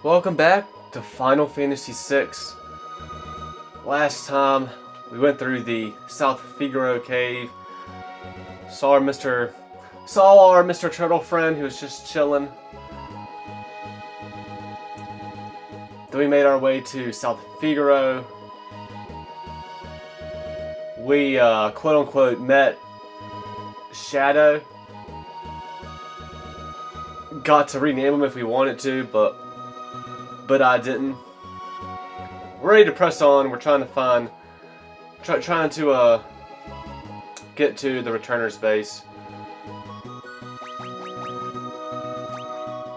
Welcome back to Final Fantasy VI. Last time we went through the South Figaro cave, saw our Mr. Turtle friend who was just chilling. Then we made our way to South Figaro. We quote unquote met Shadow. Got to rename him if we wanted to, but I didn't. We're ready to press on. We're trying to find, trying to get to the returner's base.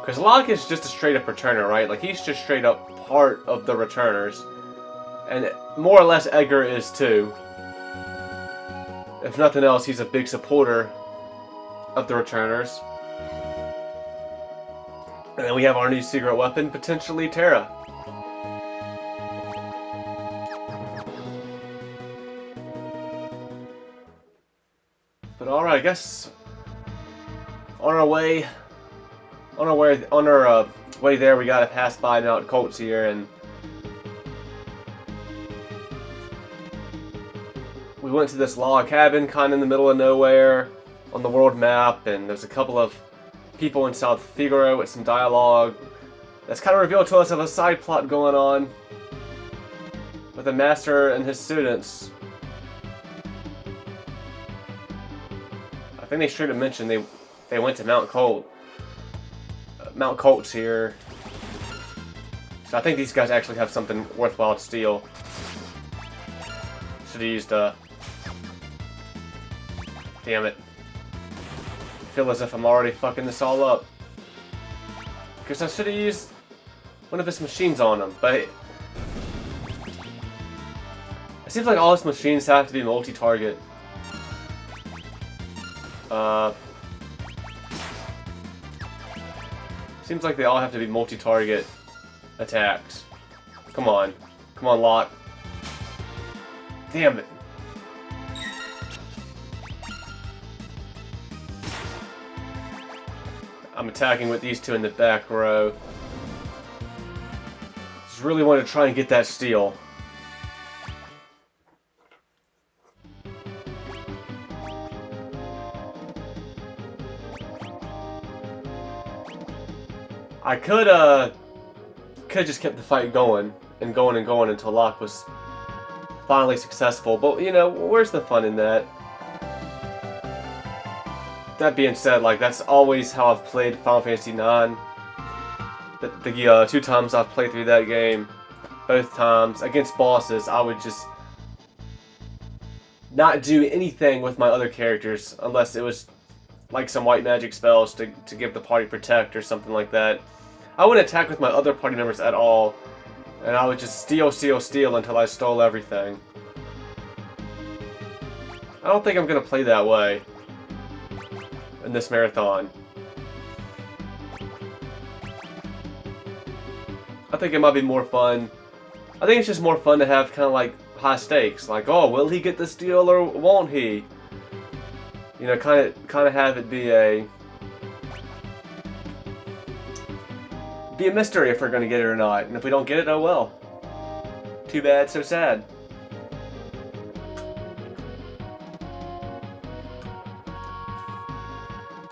Because Locke is just a straight up returner, right? Like, he's just straight up part of the returners. And more or less Edgar is too. If nothing else, he's a big supporter of the returners. And then we have our new secret weapon, potentially Terra. But alright, I guess on our way there, we gotta pass by Mount Kolts here, and we went to this log cabin, kind of in the middle of nowhere, on the world map, and there's a couple of people in South Figaro with some dialogue that's kind of revealed to us of a side plot going on with the master and his students. I think they straight up mentioned they went to Mount Kolts here. So I think these guys actually have something worthwhile to steal. Should have used damn it. I feel as if I'm already fucking this all up. Because I should have used one of his machines on him, but it seems like all his machines have to be multi-target. Seems like they all have to be multi-target attacks. Come on, Locke. Damn it. I'm attacking with these two in the back row. Just really want to try and get that steal. I could just kept the fight going and going until Locke was finally successful, but you know, where's the fun in that? That being said, like, that's always how I've played Final Fantasy IX. The 2 times I've played through that game, both times, against bosses, I would just not do anything with my other characters unless it was like some white magic spells to give the party protect or something like that. I wouldn't attack with my other party members at all, and I would just steal until I stole everything. I don't think I'm going to play that way in this marathon. I think it might be more fun. I think it's just more fun to have kind of like high stakes. Like, oh, will he get the steal or won't he? You know, kind of have it be a mystery if we're going to get it or not. And if we don't get it, oh well. Too bad, so sad.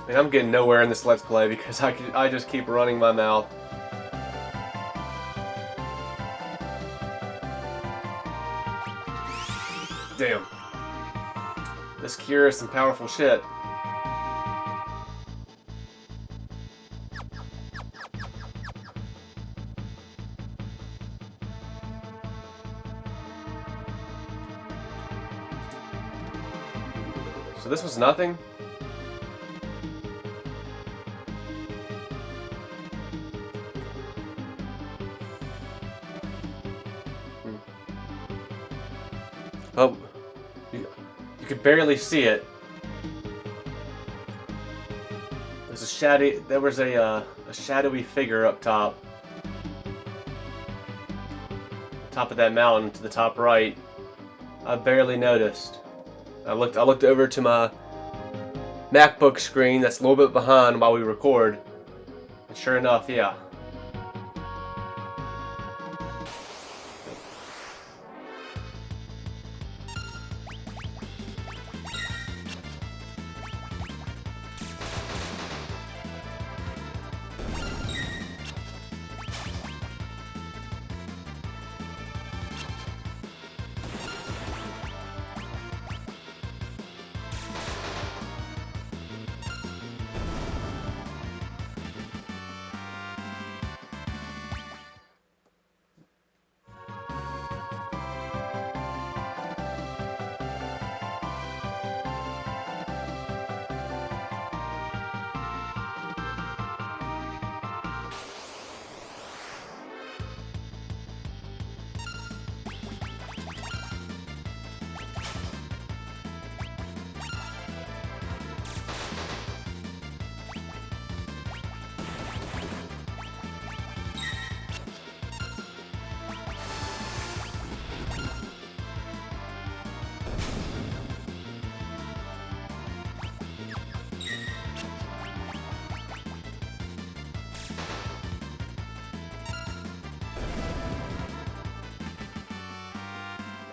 And I'm getting nowhere in this Let's Play because I just keep running my mouth. Damn. This cure is some powerful shit. So this was nothing? Oh, you could barely see it. There was a shadowy figure up top. Top of that mountain to the top right. I barely noticed. I looked over to my MacBook screen that's a little bit behind while we record. And sure enough, yeah.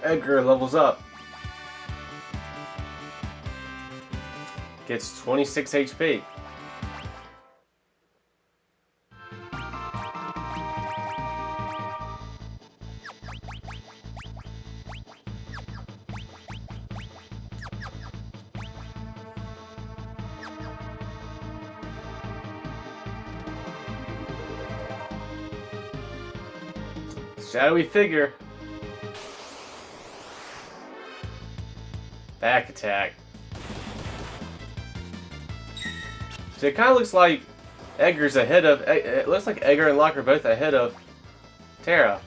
Edgar levels up. Gets 26 HP. Shadowy figure. Back attack. So it kind of looks like Edgar's ahead of. It looks like Edgar and Locke are both ahead of Terra.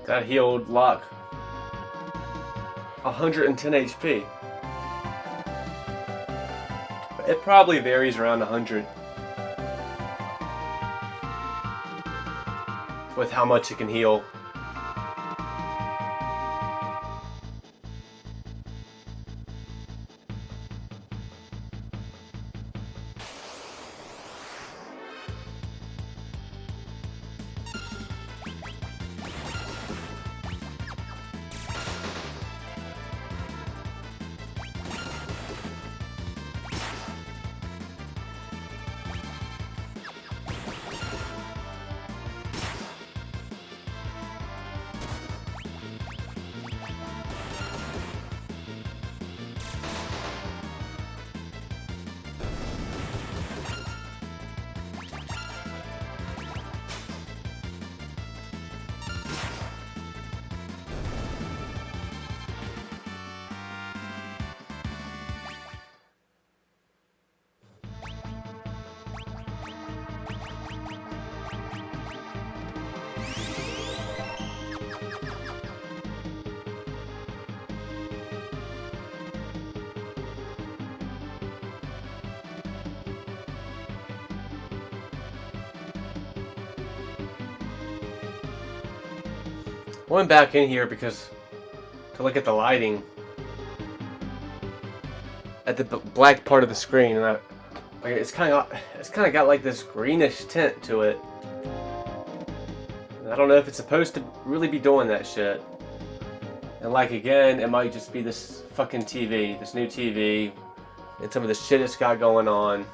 That healed Locke 110 HP. It probably varies around 100 with how much it can heal. I went back in here because to look at the lighting at the black part of the screen, and it's kind of got like this greenish tint to it. And I don't know if it's supposed to really be doing that shit. And like again, it might just be this fucking TV, this new TV, and some of the shit it's got going on.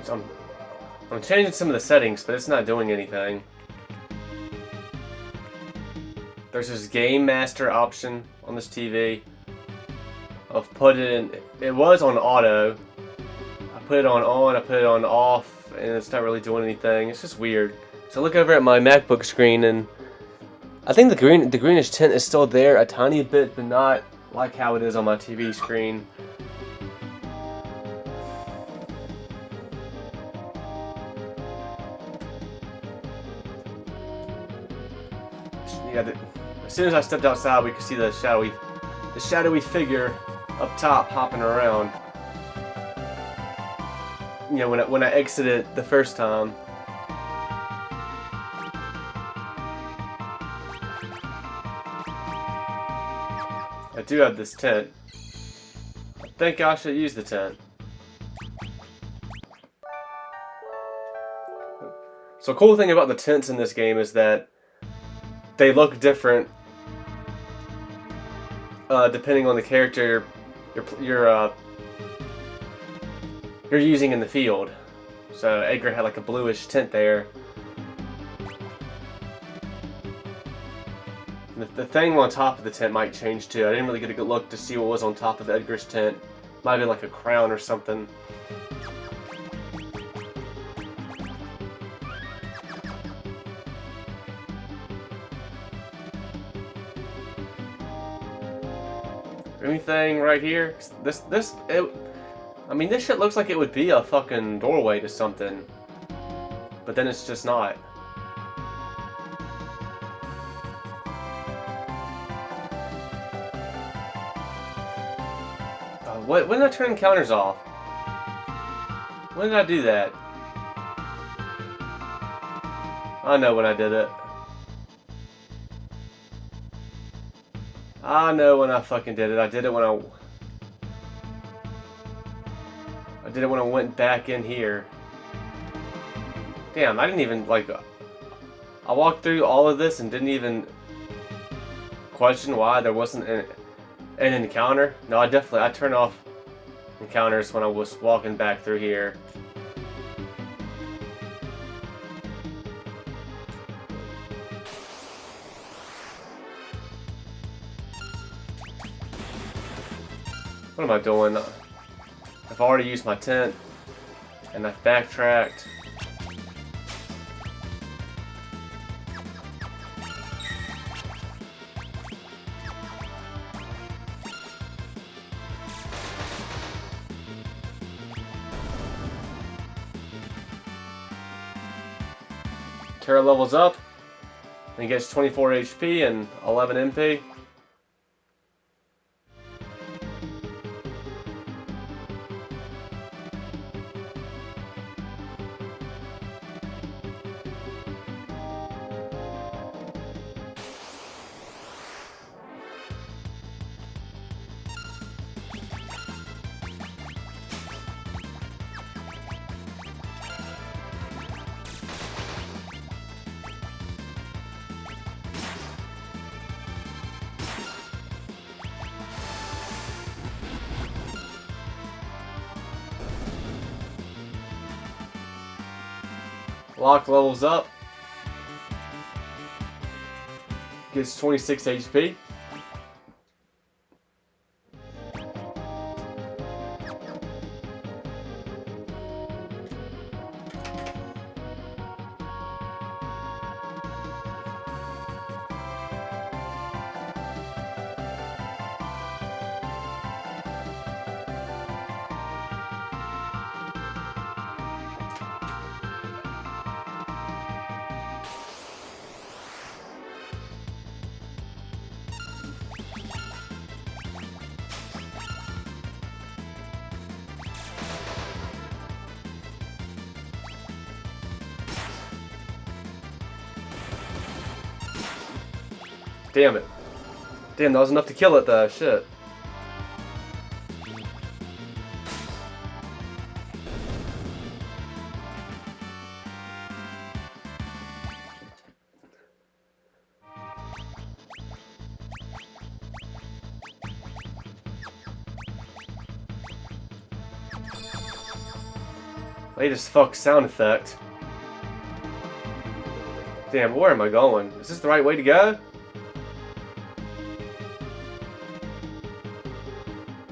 So I'm changing some of the settings, but it's not doing anything. There's this Game Master option on this TV. I've put it in, it was on auto. I put it on, I put it on off, and it's not really doing anything. It's just weird. So look over at my MacBook screen, and I think the greenish tint is still there a tiny bit, but not like how it is on my TV screen. Yeah, as soon as I stepped outside, we could see the shadowy figure up top hopping around. You know, when I exited the first time. do have this tent. I think I should use the tent. So a cool thing about the tents in this game is that they look different depending on the character you're using in the field. So Edgar had like a bluish tint there. The thing on top of the tent might change too. I didn't really get a good look to see what was on top of Edgar's tent. Might have been like a crown or something. Anything right here? I mean, this shit looks like it would be a fucking doorway to something. But then it's just not. When did I turn encounters off? When did I do that? I know when I did it. I know when I fucking did it. I did it when I went back in here. Damn, I didn't even, like... I walked through all of this and didn't even question why there wasn't an encounter. No, I turned off encounters when I was walking back through here. What am I doing? I've already used my tent, and I've backtracked. Terra levels up, and he gets 24 HP and 11 MP. Lock levels up. Gets 26 HP. Damn it. Damn, that was enough to kill it though. Shit. Latest fuck sound effect. Damn, where am I going? Is this the right way to go?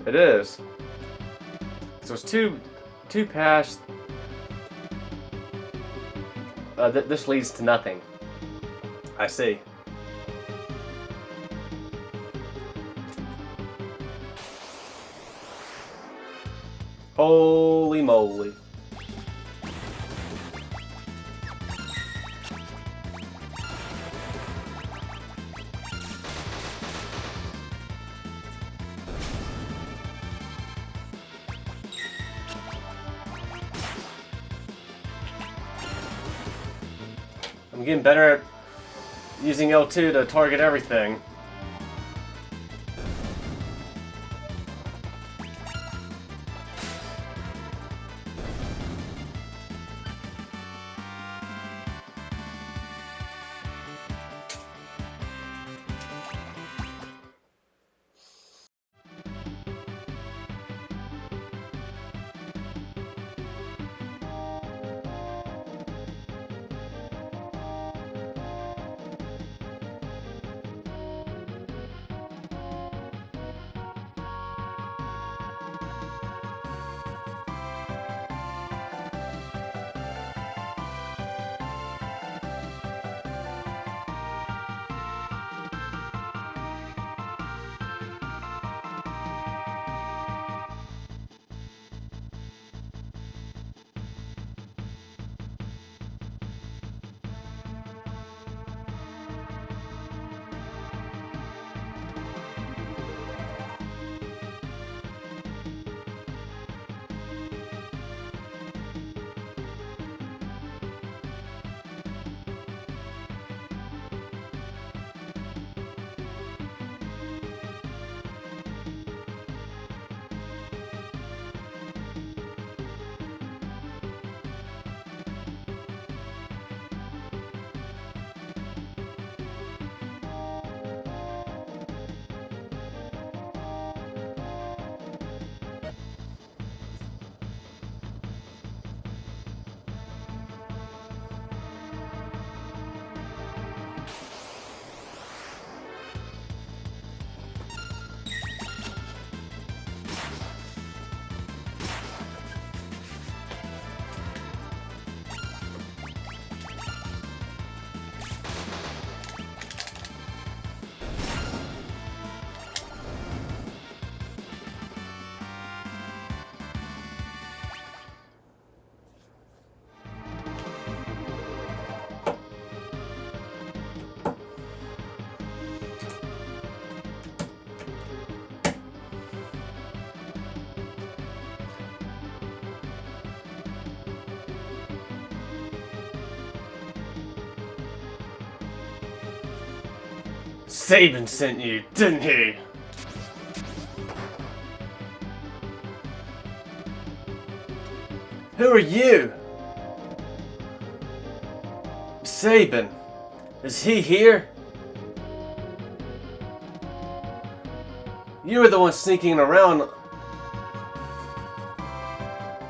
It is. So it's two past. This leads to nothing. I see. Holy moly. I'm getting better at using L2 to target everything. Sabin sent you, didn't he? Who are you? Sabin. Is he here? You were the one sneaking around.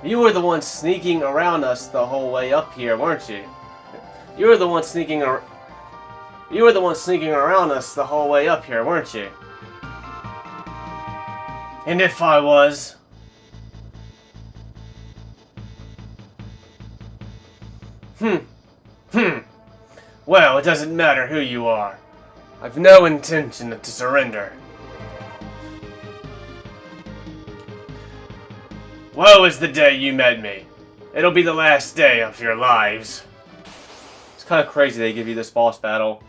You were the one sneaking around us the whole way up here, weren't you? You were the one sneaking around us the whole way up here, weren't you? And if I was... Well, it doesn't matter who you are. I've no intention to surrender. Woe is the day you met me. It'll be the last day of your lives. It's kind of crazy they give you this boss battle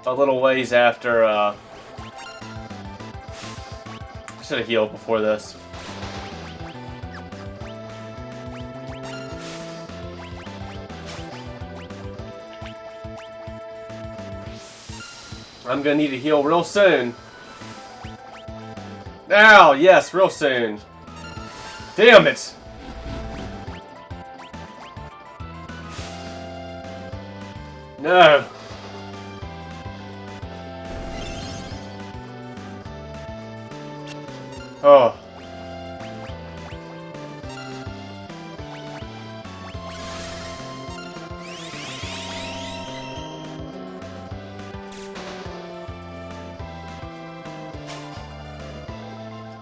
a little ways after, I should have healed before this. I'm gonna need to heal real soon. Now, yes, real soon. Damn it! No. Oh.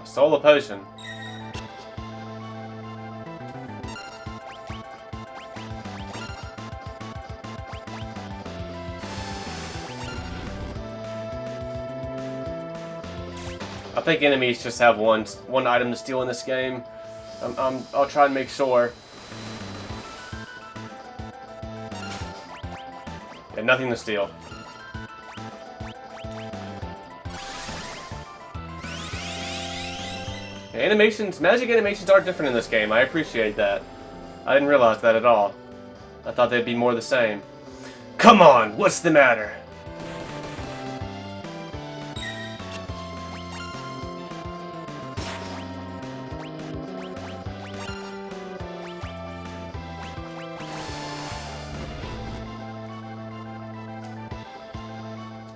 Stole a potion. I think enemies just have one item to steal in this game. I'll try and make sure. Yeah, nothing to steal. Magic animations are different in this game. I appreciate that. I didn't realize that at all. I thought they'd be more the same. Come on, what's the matter?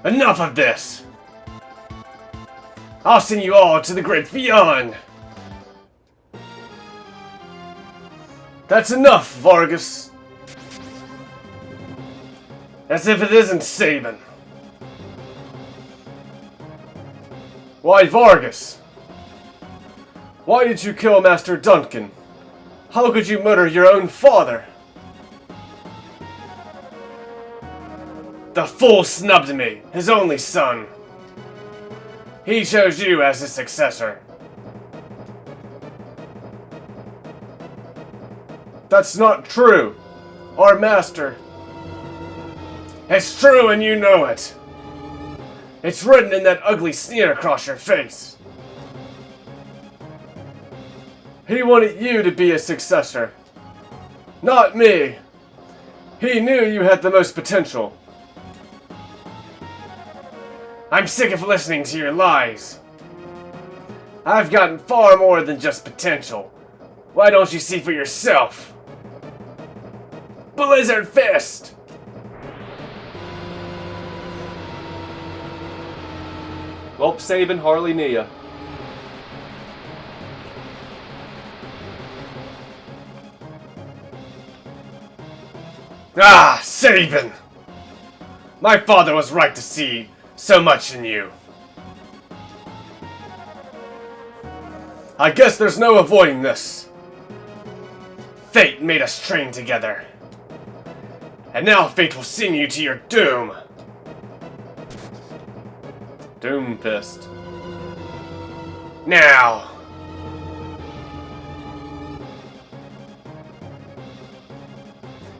Enough of this! I'll send you all to the great beyond! That's enough, Vargas! As if it isn't Sabin. Why, Vargas? Why did you kill Master Duncan? How could you murder your own father? The fool snubbed me, his only son. He chose you as his successor. That's not true. Our master. It's true and you know it. It's written in that ugly sneer across your face. He wanted you to be his successor. Not me. He knew you had the most potential. I'm sick of listening to your lies. I've gotten far more than just potential. Why don't you see for yourself? Blizzard Fist! Well, Sabin, Harley, Nia. Ah, Sabin! My father was right to see so much in you. I guess there's no avoiding this. Fate made us train together. And now fate will send you to your doom. Doom Fist. Now.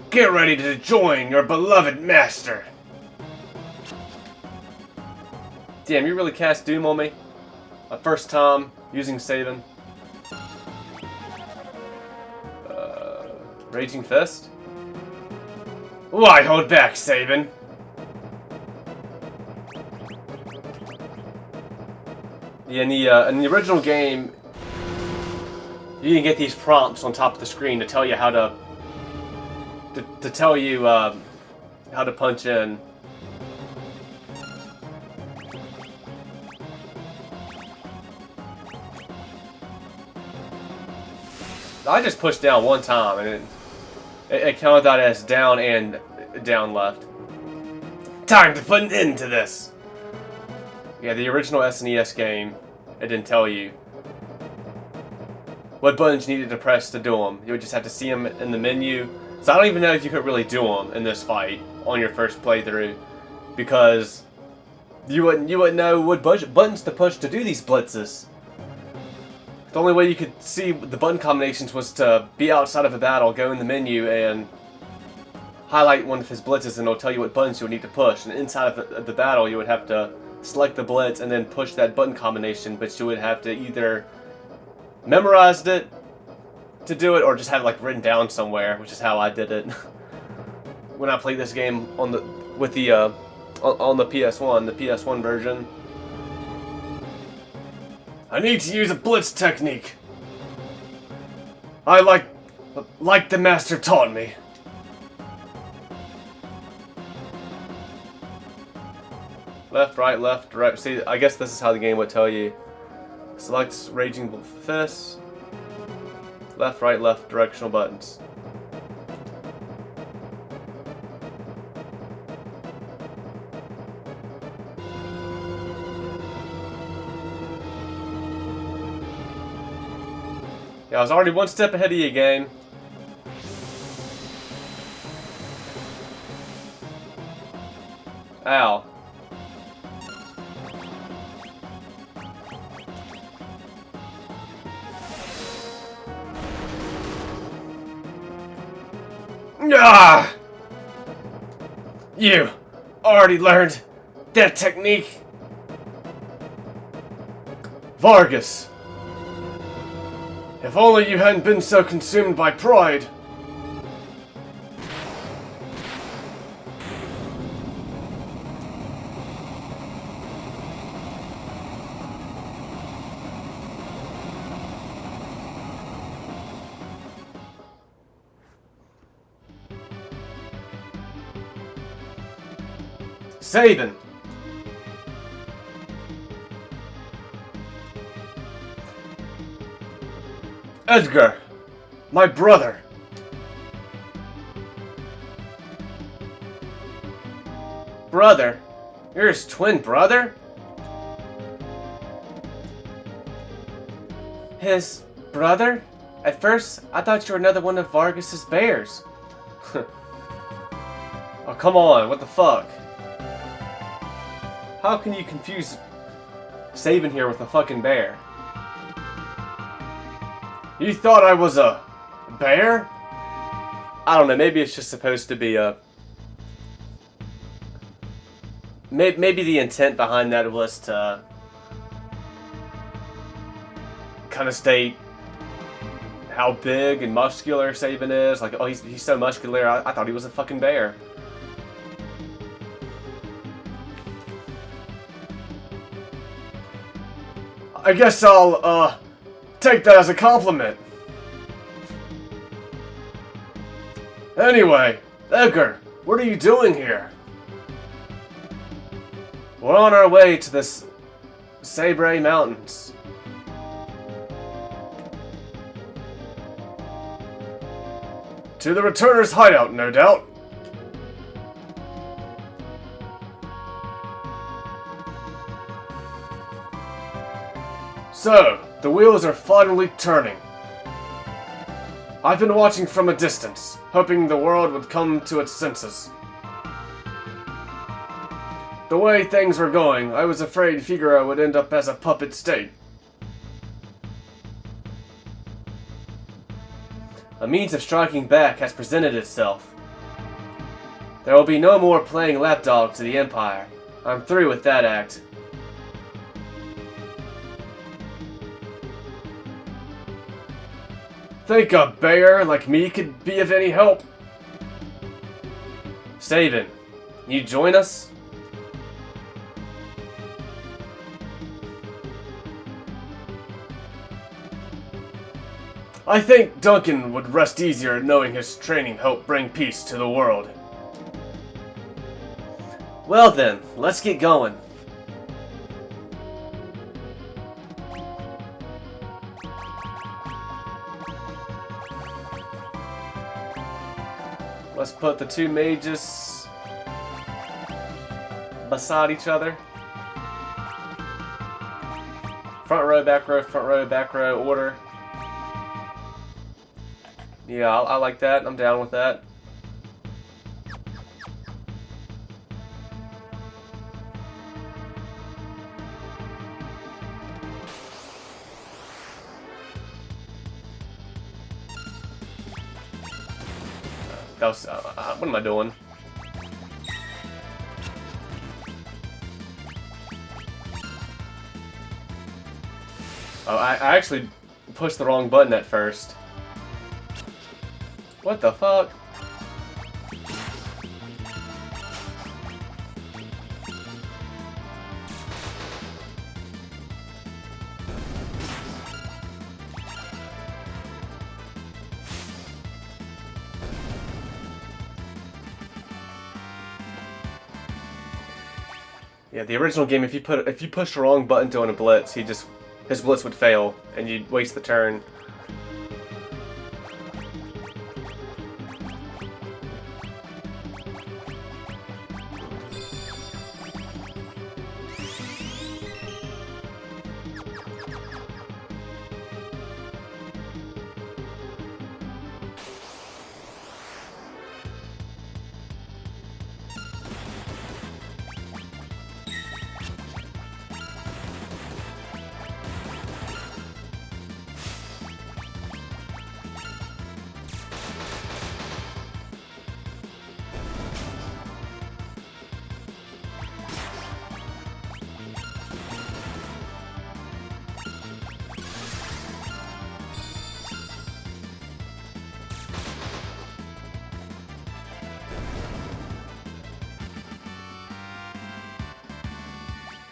Get ready to join your beloved master. Damn, you really cast Doom on me? My first time using Sabin. Raging Fist? Why hold back, Sabin? Yeah, in the original game, you can get these prompts on top of the screen to tell you how to tell you how to punch in. I just pushed down one time and it counted that as down and down left. Time to put an end to this! Yeah, the original SNES game, it didn't tell you what buttons you needed to press to do them. You would just have to see them in the menu. So I don't even know if you could really do them in this fight on your first playthrough, because you wouldn't know what buttons to push to do these blitzes. The only way you could see the button combinations was to be outside of a battle, go in the menu, and highlight one of his blitzes, and it'll tell you what buttons you would need to push. And inside of the battle, you would have to select the blitz and then push that button combination, but you would have to either memorize it to do it, or just have it like written down somewhere, which is how I did it when I played this game on the PS1 version. I need to use a blitz technique. I like the master taught me. Left, right. See, I guess this is how the game would tell you. Select Raging Fist. Left, directional buttons. Yeah, I was already one step ahead of you, game. Ow. Ah! You already learned that technique? Vargas. If only you hadn't been so consumed by pride. Sabin. Edgar, my brother. Brother? You're his twin brother? His brother? At first, I thought you were another one of Vargas's bears. Oh, come on, what the fuck? How can you confuse Sabin here with a fucking bear? You thought I was a bear? I don't know, maybe it's just supposed to be a... Maybe the intent behind that was to kind of state how big and muscular Sabin is. Like, oh, he's so muscular, I thought he was a fucking bear. I guess I'll, take that as a compliment. Anyway, Edgar, what are you doing here? We're on our way to the Sabre Mountains. To the Returner's hideout, no doubt. So, the wheels are finally turning. I've been watching from a distance, hoping the world would come to its senses. The way things were going, I was afraid Figaro would end up as a puppet state. A means of striking back has presented itself. There will be no more playing lapdog to the Empire. I'm through with that act. Think a bear like me could be of any help? Sabin, you join us? I think Duncan would rest easier knowing his training helped bring peace to the world. Well then, let's get going. Let's put the two mages beside each other. Front row, back row order. Yeah, I like that. I'm down with that. That was, what am I doing? Oh, I actually pushed the wrong button at first. What the fuck? Yeah, the original game, if you push the wrong button during a blitz, his blitz would fail, and you'd waste the turn.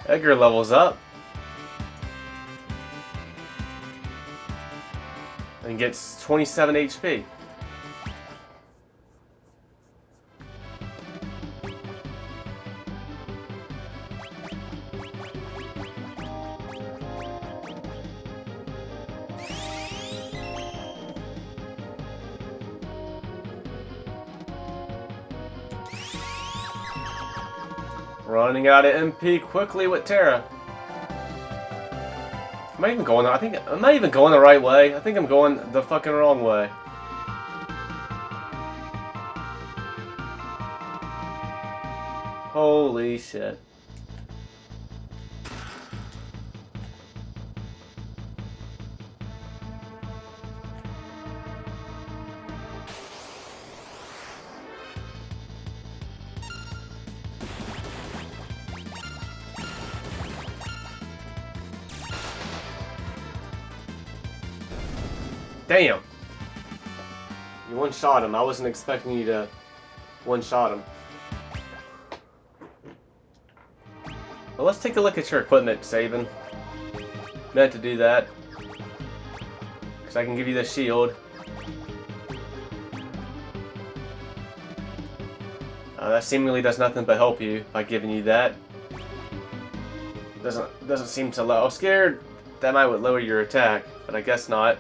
Edgar levels up and gets 27 HP. Running out of MP quickly with Terra. Am I even going? Am I even going the right way? I think I'm going the fucking wrong way. Holy shit. Damn! You one-shot him. I wasn't expecting you to one-shot him. Well, let's take a look at your equipment, Sabin. Meant to do that. Because I can give you the shield. That seemingly does nothing but help you by giving you that. Doesn't seem to low. I was scared that might lower your attack, but I guess not.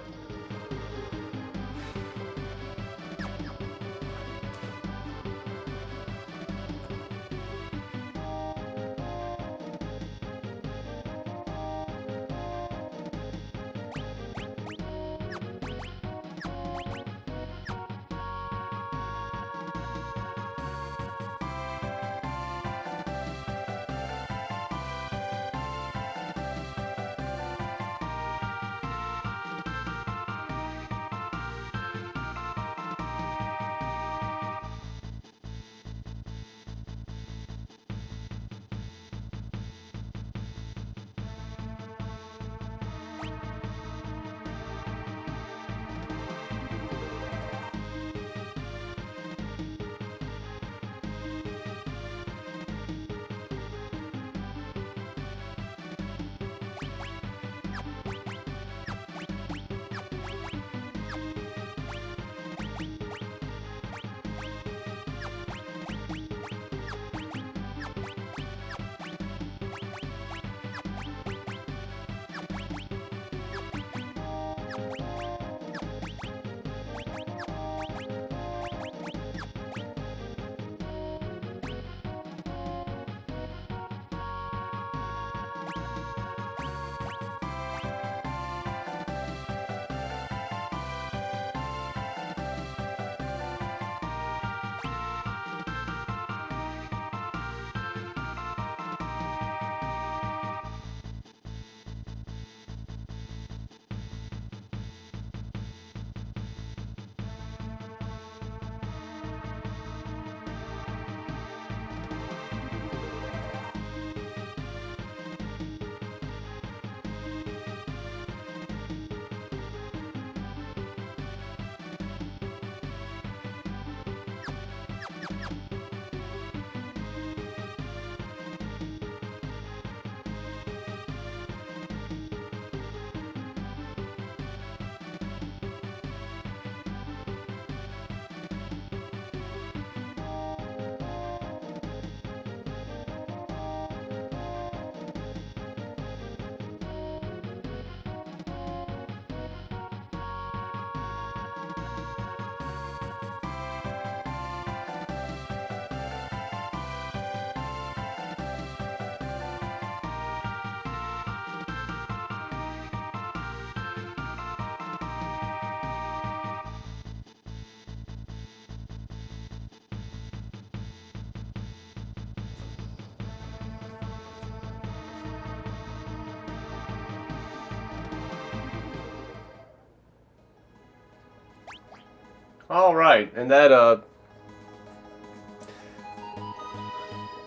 Alright, and that,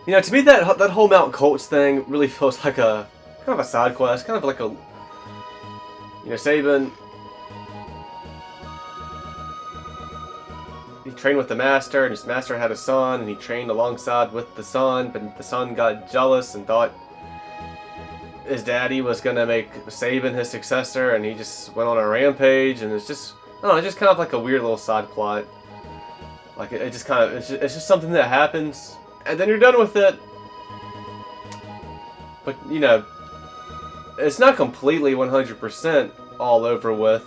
you know, to me that whole Mount Kolts thing really feels like a, kind of a side quest, kind of like a, you know, Sabin, he trained with the Master, and his Master had a son, and he trained alongside with the son, but the son got jealous and thought his daddy was gonna make Sabin his successor, and he just went on a rampage, and it's just, I don't know, it's just kind of like a weird little side plot. Like, it just kind of, it's just something that happens, and then you're done with it. But, you know, it's not completely 100% all over with.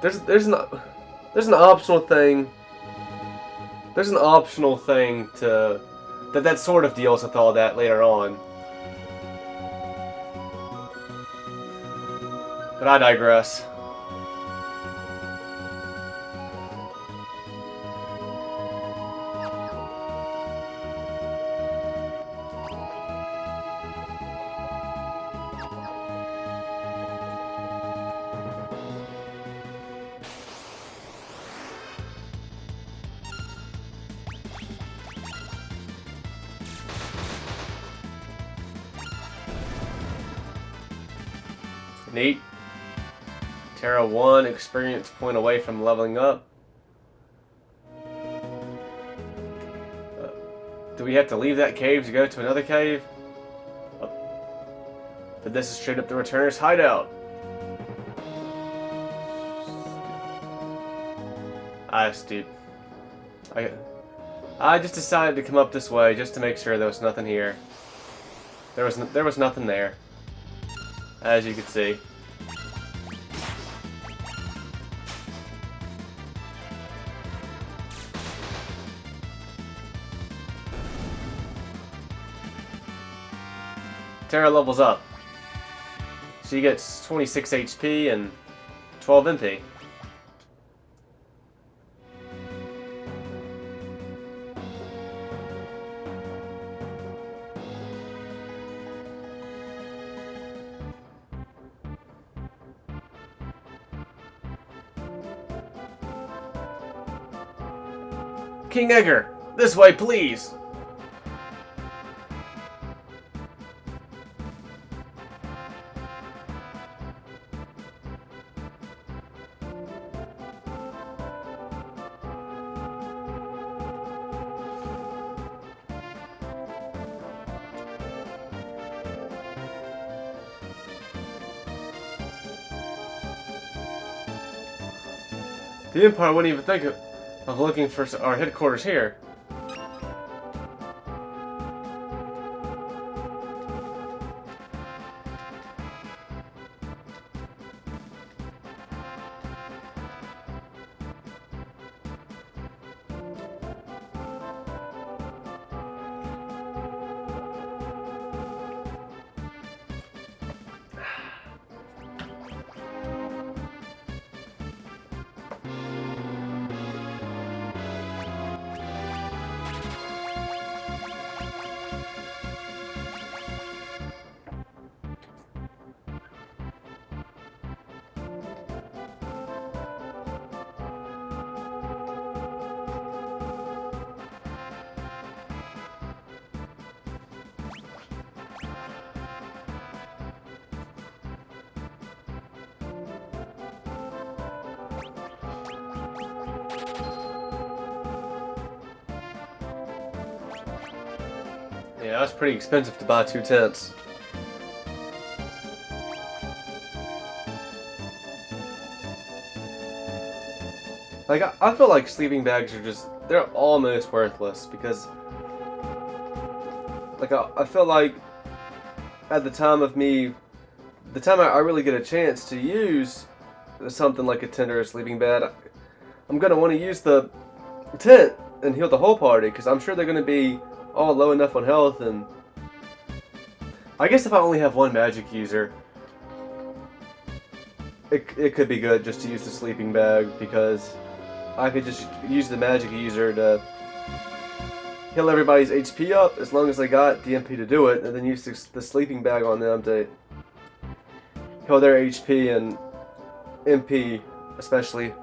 There's an optional thing. There's an optional thing to that sort of deals with all that later on. But I digress. Neat. Terra 1 experience point away from leveling up. Do we have to leave that cave to go to another cave? But this is straight up the Returner's hideout. Stupid. I just decided to come up this way just to make sure there was nothing here. There was nothing there, as you can see. Terra levels up. She gets 26 HP and 12 MP. King Edgar, this way, please! The Empire wouldn't even think of looking for our headquarters here. Yeah, that's pretty expensive to buy 2 tents. Like, I feel like sleeping bags are just, they're almost worthless because, like, I feel like at the time I really get a chance to use something like a tent or a sleeping bag, I'm going to want to use the tent and heal the whole party because I'm sure they're going to be all low enough on health, and I guess if I only have one magic user, it could be good just to use the sleeping bag because I could just use the magic user to heal everybody's HP up as long as they got the MP to do it, and then use the sleeping bag on them to heal their HP and MP, especially,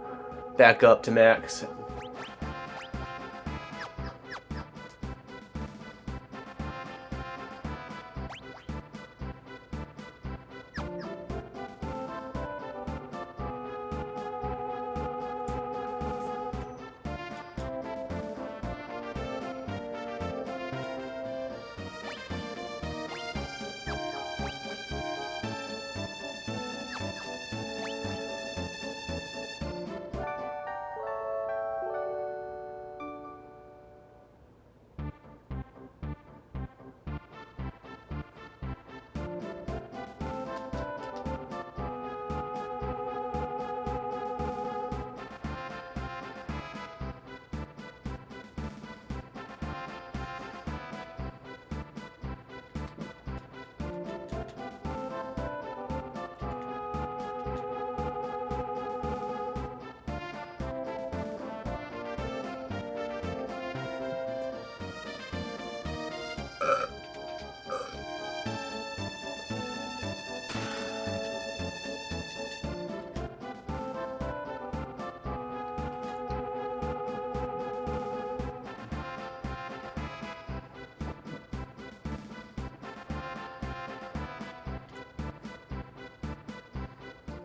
back up to max.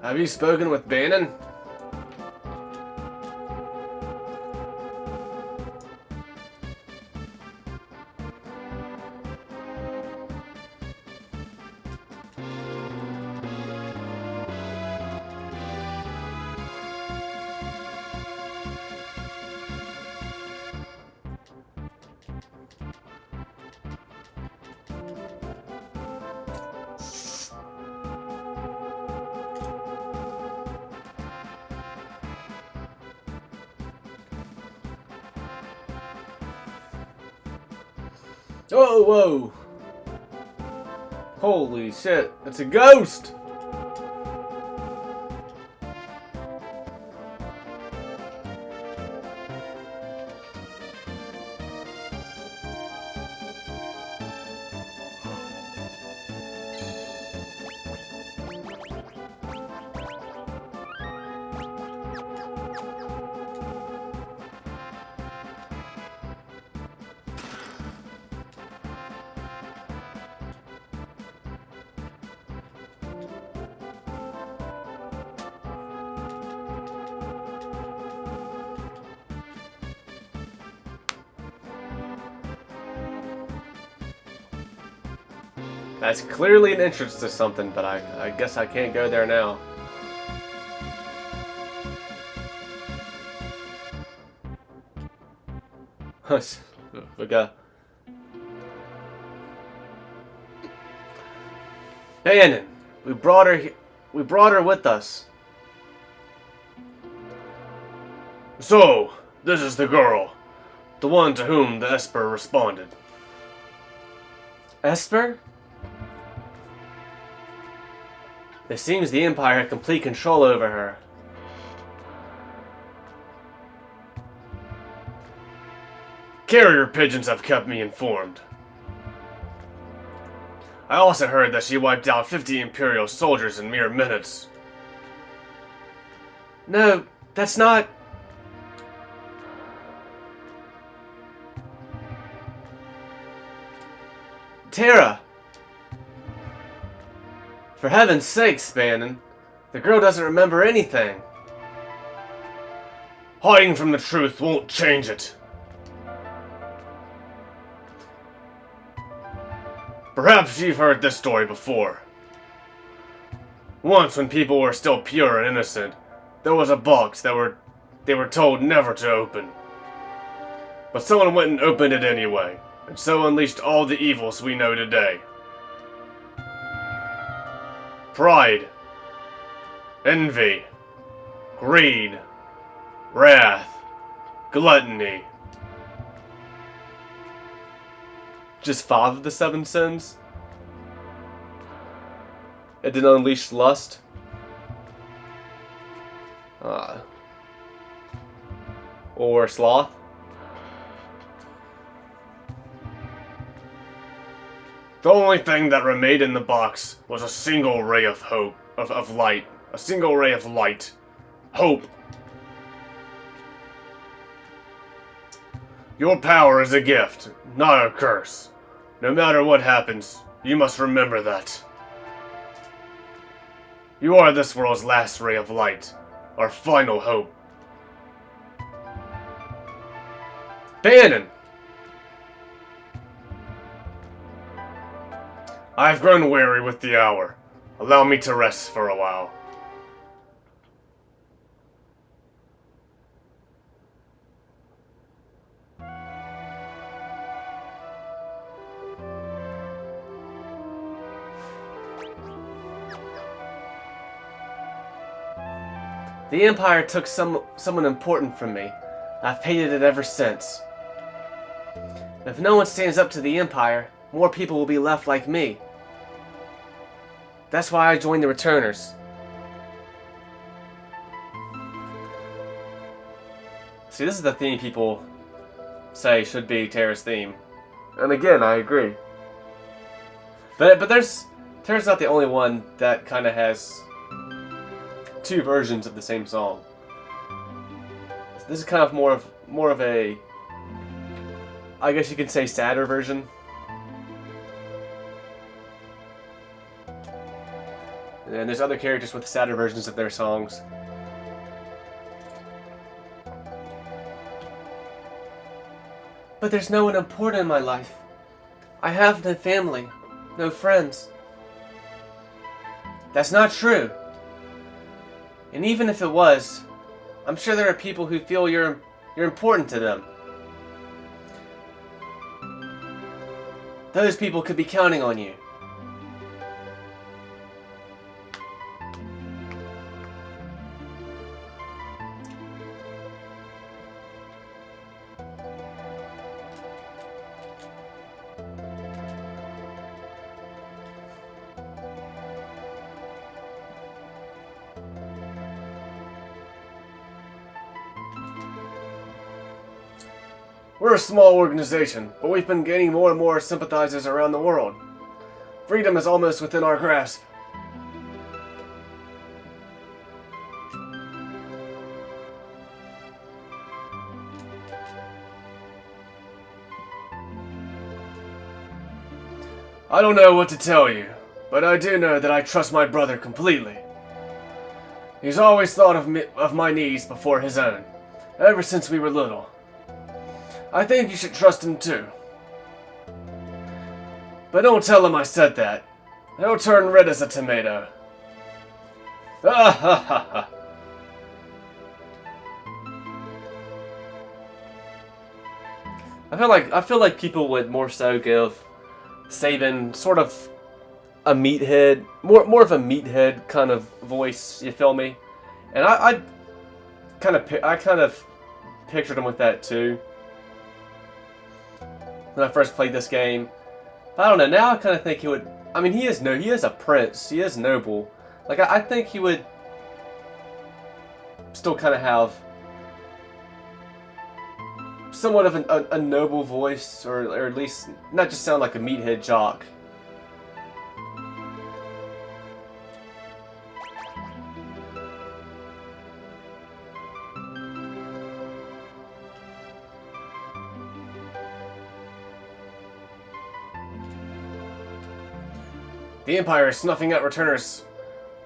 Have you spoken with Bannon? Whoa, whoa! Holy shit, it's a ghost! That's clearly an entrance to something, but I guess I can't go there now. We got Bannon. We brought her with us. So, this is the girl. The one to whom the Esper responded. Esper? It seems the Empire had complete control over her. Carrier pigeons have kept me informed. I also heard that she wiped out 50 Imperial soldiers in mere minutes. No, that's not... Terra! For heaven's sake, Bannon. The girl doesn't remember anything. Hiding from the truth won't change it. Perhaps you've heard this story before. Once, when people were still pure and innocent, there was a box that they were told never to open. But someone went and opened it anyway, and so unleashed all the evils we know today. Pride, envy, greed, wrath, gluttony. Just 5 of the 7 sins? It didn't unleash lust? Or sloth? The only thing that remained in the box was a single ray of hope, of light, A single ray of light. Hope. Your power is a gift, not a curse. No matter what happens, you must remember that. You are this world's last ray of light, our final hope. Bannon! I've grown weary with the hour. Allow me to rest for a while. The Empire took someone important from me. I've hated it ever since. If no one stands up to the Empire, more people will be left like me. That's why I joined the Returners. See, this is the theme people say should be Terra's theme. And again, I agree. But Terra's not the only one that kind of has two versions of the same song. So this is kind of more of a, I guess you could say, sadder version. And there's other characters with sadder versions of their songs. But there's no one important in my life. I have no family, no friends. That's not true. And even if it was, I'm sure there are people who feel you're important to them. Those people could be counting on you. We're a small organization, but we've been gaining more and more sympathizers around the world. Freedom is almost within our grasp. I don't know what to tell you, but I do know that I trust my brother completely. He's always thought of my needs before his own, ever since we were little. I think you should trust him too. But don't tell him I said that. He'll turn red as a tomato. Ah ha ha ha. I feel like people would more so give Sabin sort of a meathead, more of a meathead kind of voice. You feel me? And I kind of pictured him with that too when I first played this game. But I don't know. Now I kind of think he would. I mean, he is a prince. He is noble. Like I think he would still kind of have somewhat of a noble voice, or at least not just sound like a meathead jock. The Empire is snuffing out returners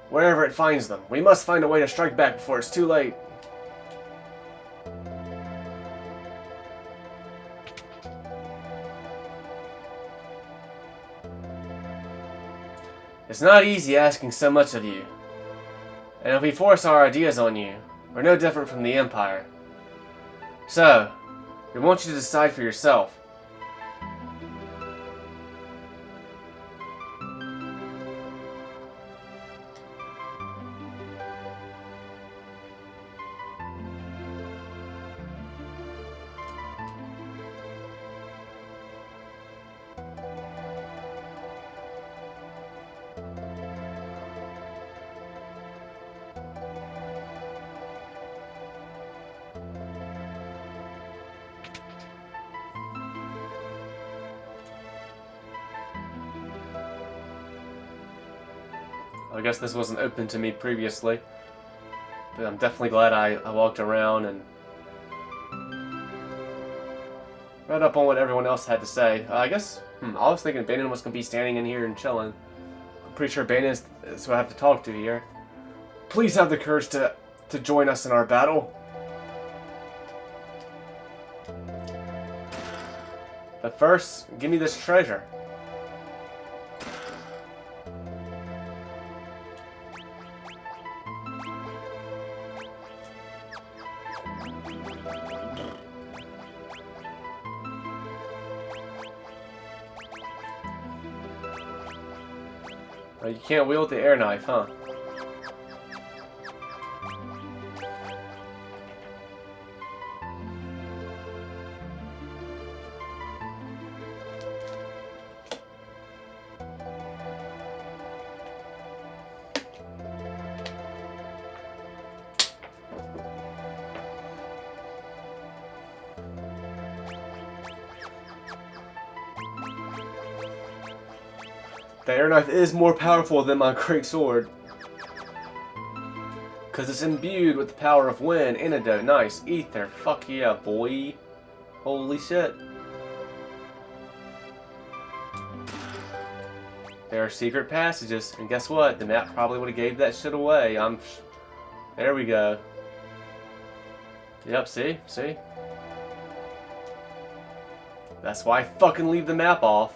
wherever it finds them. We must find a way to strike back before it's too late. It's not easy asking so much of you. And if we force our ideas on you, we're no different from the Empire. So, we want you to decide for yourself. I guess this wasn't open to me previously. But I'm definitely glad I walked around and read up on what everyone else had to say. I guess, I was thinking Bannon was going to be standing in here and chilling. I'm pretty sure Bannon is who I have to talk to here. Please have the courage to join us in our battle. But first, give me this treasure. You can't wield the air knife, huh? The air knife is more powerful than my great sword. Because it's imbued with the power of wind, antidote, nice, ether, fuck yeah, boy. Holy shit. There are secret passages, and guess what? The map probably would have gave that shit away. There we go. Yep, see? See? That's why I fucking leave the map off.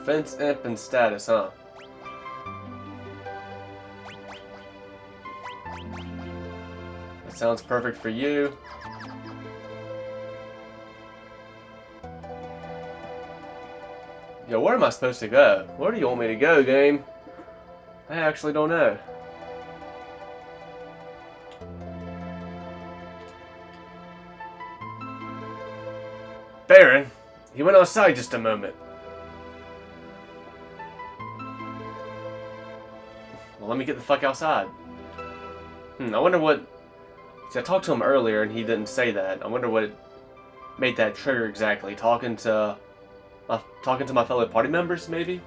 Defense, imp, and status, huh? That sounds perfect for you. Yo, where am I supposed to go? Where do you want me to go, game? I actually don't know. Baron, he went outside just a moment. Well, let me get the fuck outside. I wonder what... See, I talked to him earlier and he didn't say that. I wonder what made that trigger exactly. Talking to my fellow party members, maybe?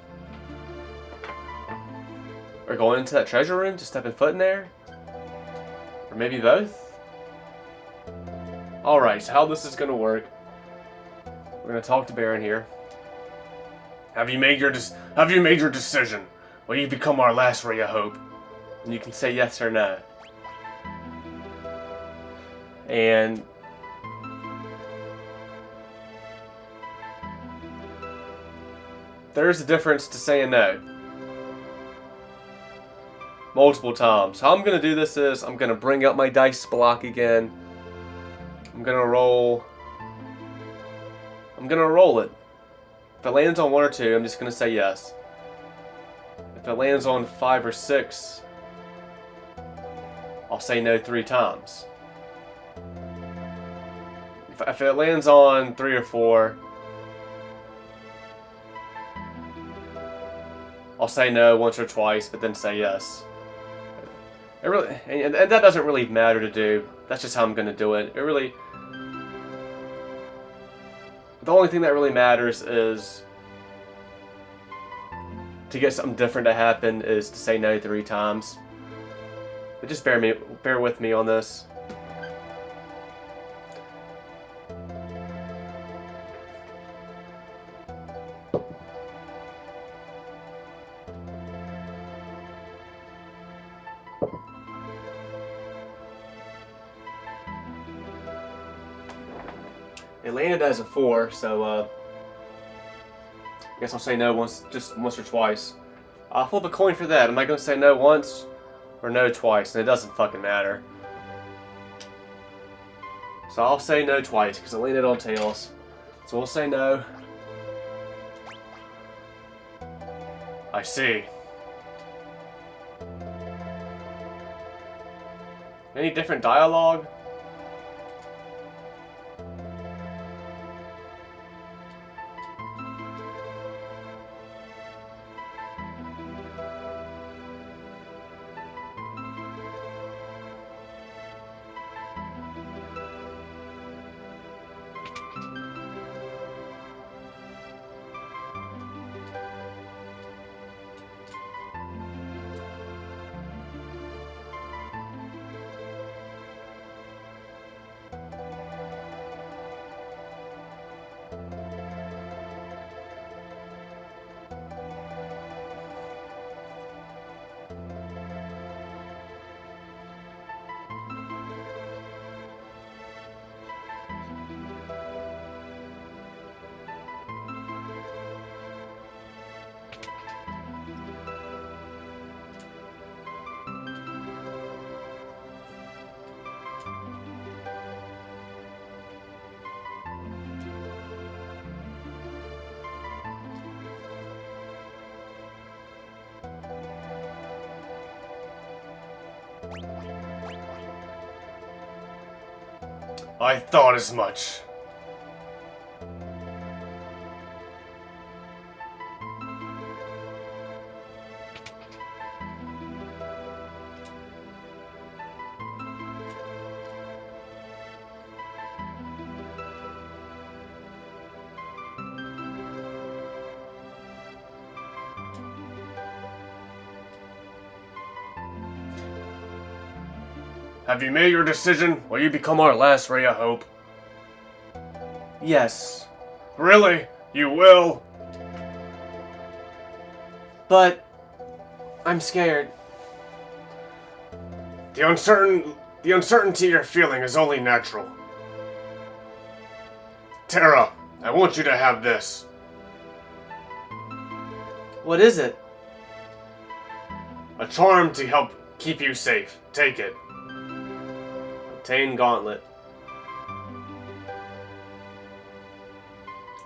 Or going into that treasure room, just stepping foot in there? Or maybe both? Alright, so how this is gonna work. We're gonna talk to Baron here. Have you made your decision? Will you become our last ray of hope? And you can say yes or no. And there's a difference to saying no. Multiple times. How I'm gonna do this is I'm gonna bring up my dice block again. I'm gonna roll it. If it lands on 1 or 2, I'm just gonna say yes. If it lands on 5 or 6, I'll say no 3 times. If it lands on 3 or 4, I'll say no once or twice, but then say yes. It really, and that doesn't really matter to do. That's just how I'm gonna do it. The only thing that really matters is to get something different to happen is to say no 3 times. But just bear with me on this. It landed as a 4, so I guess I'll say no just once or twice. I'll flip a coin for that. Am I going to say no once or no twice? And it doesn't fucking matter. So I'll say no twice because it landed on tails. So we'll say no. I see. Any different dialogue? I thought as much. Have you made your decision? Will you become our last ray of hope? Yes. Really? You will? But I'm scared. The uncertainty you're feeling is only natural. Terra, I want you to have this. What is it? A charm to help keep you safe. Take it. Obtain gauntlet.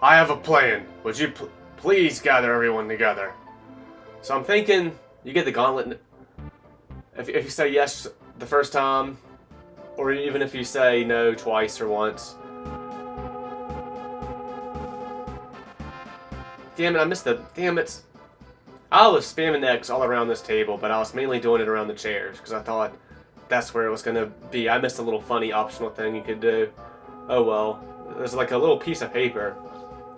I have a plan. Would you please gather everyone together? So I'm thinking you get the gauntlet if you say yes the first time, or even if you say no twice or once. Damn it, I missed the... Damn it. I was spamming X all around this table, but I was mainly doing it around the chairs, because I thought that's where it was going to be. I missed a little funny optional thing you could do. Oh well. There's like a little piece of paper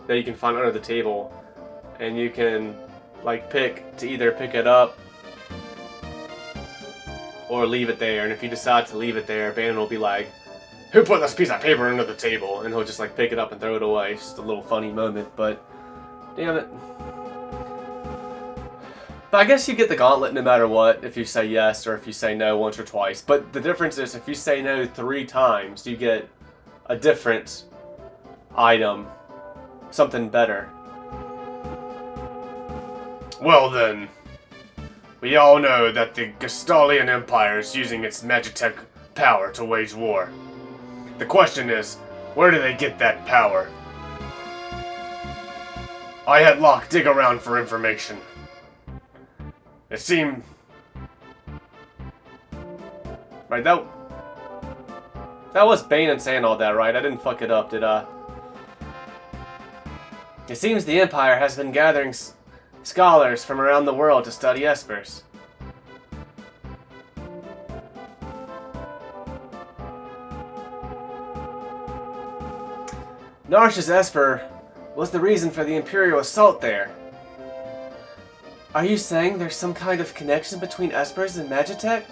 that you can find under the table, and you can like pick to either pick it up or leave it there. And if you decide to leave it there, Bannon will be like, "Who put this piece of paper under the table?" And he'll just like pick it up and throw it away. It's just a little funny moment, but damn it. But I guess you get the gauntlet no matter what, if you say yes or if you say no once or twice. But the difference is if you say no 3 times, you get a different item. Something better. Well then, we all know that the Gestalian Empire is using its Magitech power to wage war. The question is, where do they get that power? I had Locke dig around for information. It seemed... Right, that was Bane saying all that, right? I didn't fuck it up, did I? It seems the Empire has been gathering scholars from around the world to study espers. Narsh's esper was the reason for the Imperial assault there. Are you saying there's some kind of connection between espers and Magitech?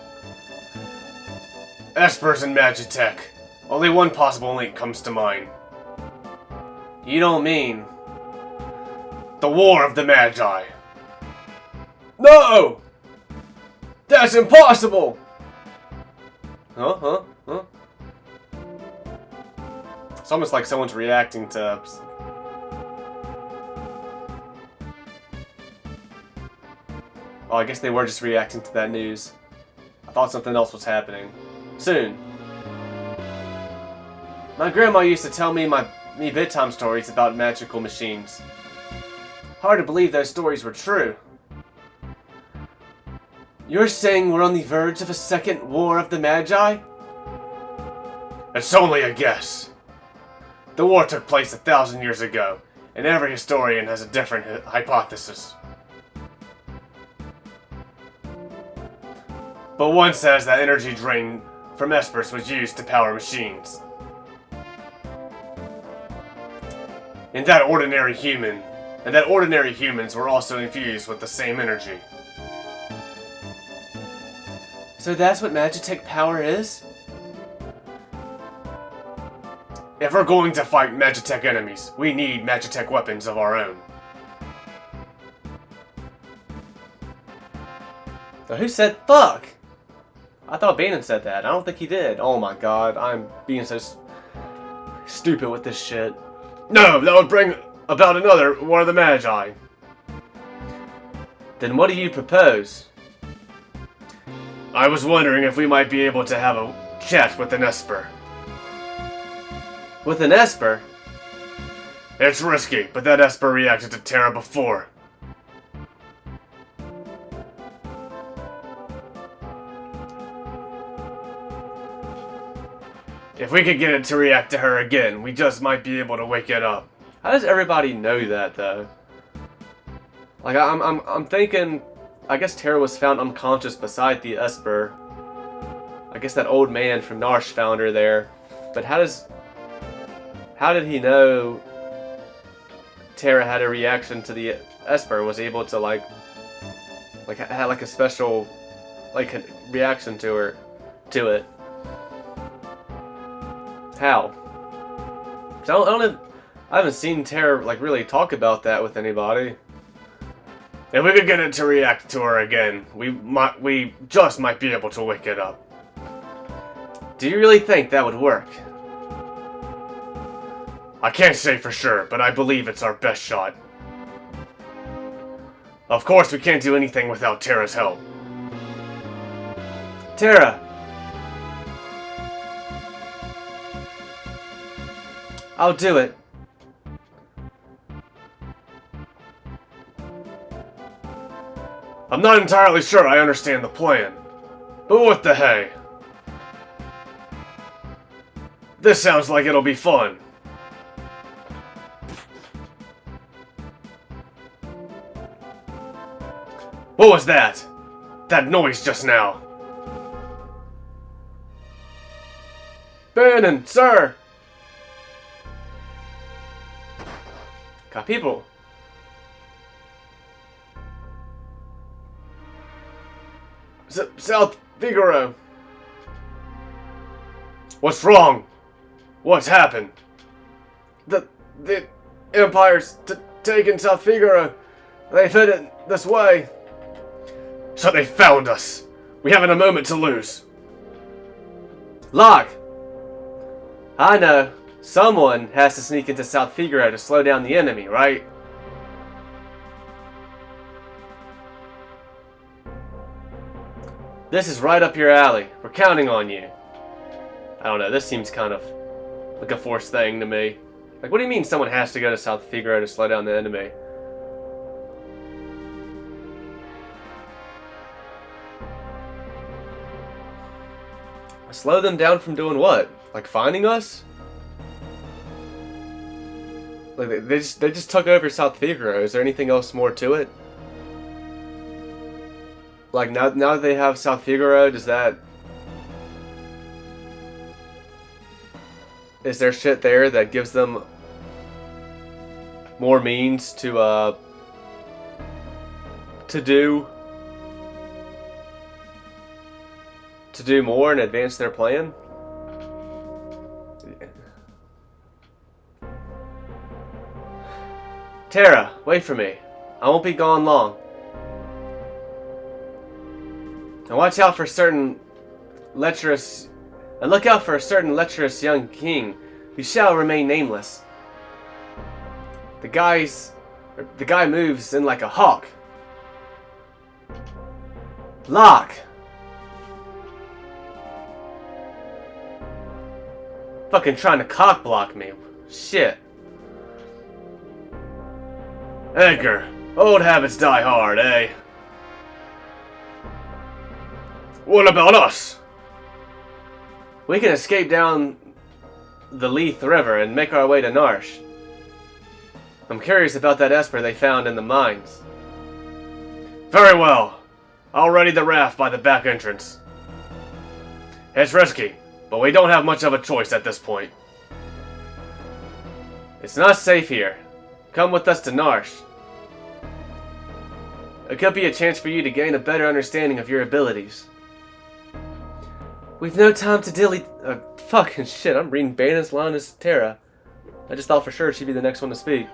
Espers and Magitech. Only one possible link comes to mind. You don't mean... the War of the Magi. No! That's impossible! Huh? It's almost like someone's reacting to... Oh, I guess they were just reacting to that news. I thought something else was happening. Soon. My grandma used to tell me bedtime stories about magical machines. Hard to believe those stories were true. You're saying we're on the verge of a second War of the Magi? It's only a guess. The war took place 1,000 years ago, and every historian has a different hypothesis. But one says that energy drained from espers was used to power machines. And that ordinary humans were also infused with the same energy. So that's what Magitech power is? If we're going to fight Magitech enemies, we need Magitech weapons of our own. So who said fuck? I thought Banon said that. I don't think he did. Oh my god, I'm being so stupid with this shit. No, that would bring about another War of the Magi. Then what do you propose? I was wondering if we might be able to have a chat with an Esper. With an Esper? It's risky, but that Esper reacted to Terra before. If we could get it to react to her again, we just might be able to wake it up. How does everybody know that, though? Like, I'm thinking... I guess Terra was found unconscious beside the Esper. I guess that old man from Narsh found her there. But how did he know Terra had a reaction to the Esper? Was able to had like a special reaction to it? How? I haven't seen Terra really talk about that with anybody. If we could get it to react to her again, we just might be able to wake it up. Do you really think that would work? I can't say for sure, but I believe it's our best shot. Of course, we can't do anything without Terra's help. Terra! I'll do it. I'm not entirely sure I understand the plan, but what the hey? This sounds like it'll be fun. What was that? That noise just now. Banon, sir! Got people. South Figaro. What's wrong? What's happened? The Empire's taken South Figaro. They've hit it this way. So they found us. We haven't a moment to lose. Locke! I know. Someone has to sneak into South Figaro to slow down the enemy, right? This is right up your alley. We're counting on you. I don't know, this seems kind of like a forced thing to me. Like, what do you mean someone has to go to South Figaro to slow down the enemy? Slow them down from doing what? Like finding us? Like they just took over South Figaro. Is there anything else more to it? Like now that they have South Figaro, does that... Is there shit there that gives them more means to do more and advance their plan? Terra, wait for me. I won't be gone long. And watch out for certain lecherous... And look out for a certain lecherous young king who shall remain nameless. The guy moves in like a hawk. Lock! Fucking trying to cock block me. Shit. Edgar, old habits die hard, eh? What about us? We can escape down the Leith River and make our way to Narsh. I'm curious about that Esper they found in the mines. Very well. I'll ready the raft by the back entrance. It's risky, but we don't have much of a choice at this point. It's not safe here. Come with us to Narsh. It could be a chance for you to gain a better understanding of your abilities. We've no time to dilly... fucking shit, I'm reading Banus Lanus Terra. I just thought for sure she'd be the next one to speak.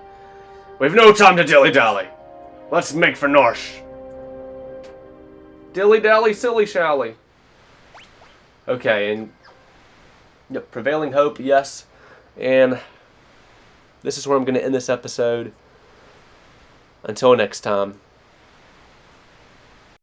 We've no time to dilly-dally. Let's make for Narsh. Dilly-dally, silly-shally. Okay, and... Yep, prevailing hope, yes. And... This is where I'm going to end this episode. Until next time.